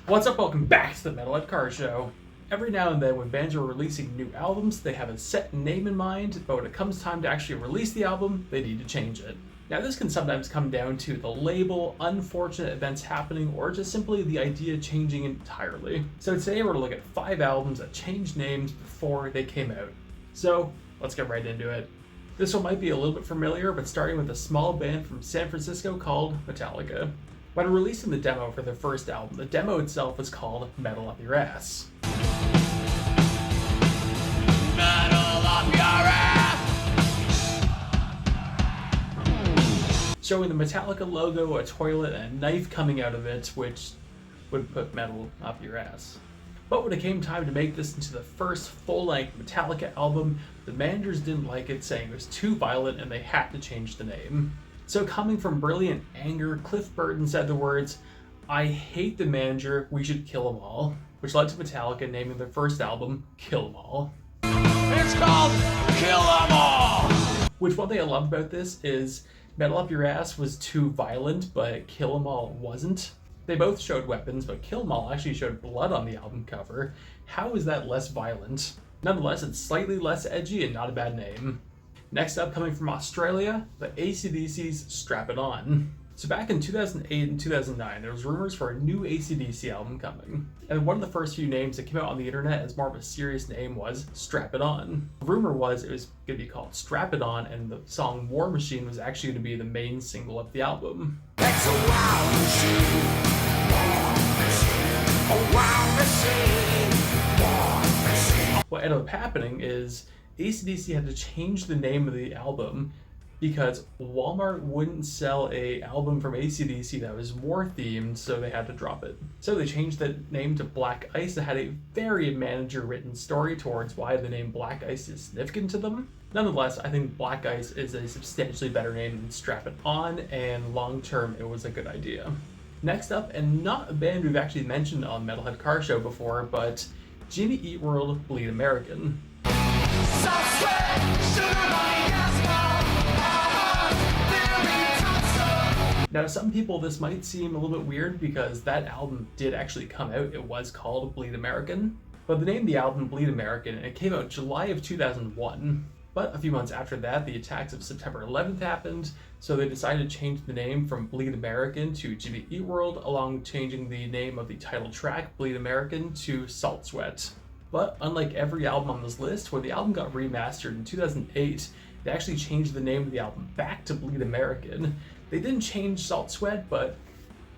What's up? Welcome back to the Metalhead Car Show. Every now and then when bands are releasing new albums, they have a set name in mind, but when it comes time to actually release the album, they need to change it. Now this can sometimes come down to the label, unfortunate events happening, or just simply the idea changing entirely. So today we're going to look at 5 albums that changed names before they came out. So let's get right into it. This one might be a little bit familiar, but starting with a small band from San Francisco called Metallica. When releasing the demo for their first album, the demo itself was called Metal Up Your Ass. Metal Up Your Ass! Showing the Metallica logo, a toilet, and a knife coming out of it, which would put metal up your ass. But when it came time to make this into the first full-length Metallica album, the managers didn't like it, saying it was too violent and they had to change the name. So coming from brilliant anger, Cliff Burton said the words, "I hate the manager, we should kill 'em all," which led to Metallica naming their first album Kill 'Em All. It's called Kill 'Em All! Which one thing I love about this is Metal Up Your Ass was too violent, but Kill 'Em All wasn't. They both showed weapons, but Kill 'Em All actually showed blood on the album cover. How is that less violent? Nonetheless, it's slightly less edgy and not a bad name. Next up, coming from Australia, the AC/DC's Strap It On. So back in 2008 and 2009, there was rumors for a new AC/DC album coming. And one of the first few names that came out on the internet as more of a serious name was Strap It On. The rumor was it was going to be called Strap It On, and the song War Machine was actually going to be the main single of the album. It's a wow machine, war machine, a wow machine, war machine. What ended up happening is AC/DC had to change the name of the album because Walmart wouldn't sell a album from AC/DC that was war themed, so they had to drop it. So they changed the name to Black Ice that had a very manager written story towards why the name Black Ice is significant to them. Nonetheless, I think Black Ice is a substantially better name than Strap It On, and long term it was a good idea. Next up, and not a band we've actually mentioned on Metalhead Car Show before, but Jimmy Eat World Bleed American. Now to some people this might seem a little bit weird because that album did actually come out. It was called Bleed American, but the name of the album Bleed American, and it came out July of 2001. But a few months after that, the attacks of September 11th happened, so they decided to change the name from Bleed American to Jimmy Eat World, along with changing the name of the title track, Bleed American, to Salt Sweat. But unlike every album on this list, when the album got remastered in 2008, they actually changed the name of the album back to Bleed American. They didn't change Salt Sweat, but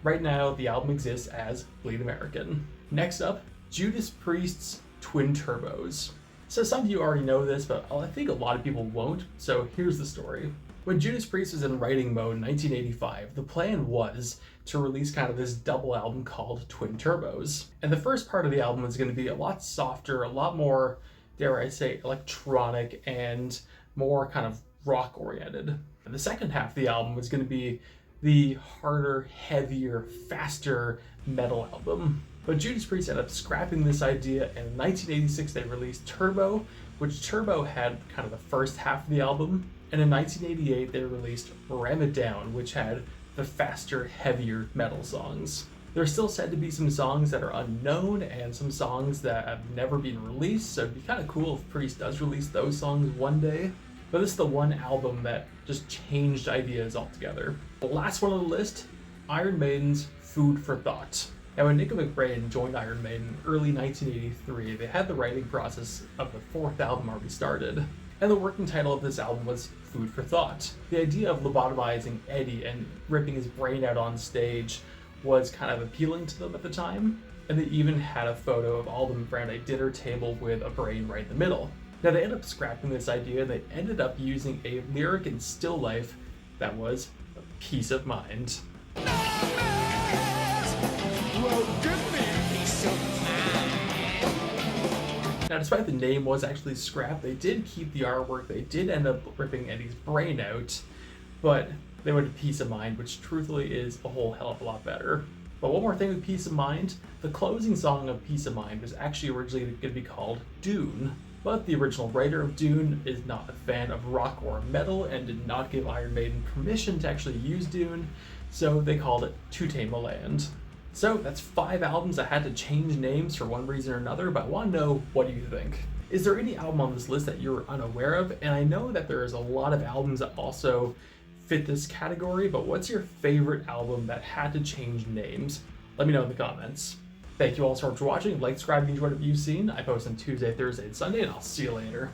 right now the album exists as Bleed American. Next up, Judas Priest's Twin Turbos. So some of you already know this, but I think a lot of people won't, so here's the story. When Judas Priest was in writing mode in 1985, the plan was to release kind of this double album called Twin Turbos. And the first part of the album was going to be a lot softer, a lot more, dare I say, electronic and more kind of rock oriented. And the second half of the album was going to be the harder, heavier, faster metal album. But Judas Priest ended up scrapping this idea, and in 1986 they released Turbo, which Turbo had kind of the first half of the album. And in 1988 they released Ram It Down, which had the faster, heavier metal songs. There's still said to be some songs that are unknown and some songs that have never been released, so it'd be kind of cool if Priest does release those songs one day. But this is the one album that just changed ideas altogether. The last one on the list, Iron Maiden's Food for Thought. Now when Nicko McBrain joined Iron Maiden in early 1983, they had the writing process of the fourth album already started. And the working title of this album was Food for Thought. The idea of lobotomizing Eddie and ripping his brain out on stage was kind of appealing to them at the time. And they even had a photo of all of them around a dinner table with a brain right in the middle. Now they ended up scrapping this idea, and they ended up using a lyric in Still Life that was a peace of mind. Now despite the name was actually scrapped, they did keep the artwork, they did end up ripping Eddie's brain out, but they went to Peace of Mind, which truthfully is a whole hell of a lot better. But one more thing with Peace of Mind, the closing song of Peace of Mind was actually originally going to be called Dune. But the original writer of Dune is not a fan of rock or metal and did not give Iron Maiden permission to actually use Dune, so they called it To Tame a Land. So that's 5 albums that had to change names for one reason or another, but I want to know, what do you think? Is there any album on this list that you're unaware of? And I know that there is a lot of albums that also fit this category, but what's your favorite album that had to change names? Let me know in the comments. Thank you all so much for watching. Like, subscribe if you enjoyed what you've seen. I post on Tuesday, Thursday, and Sunday, and I'll see you later.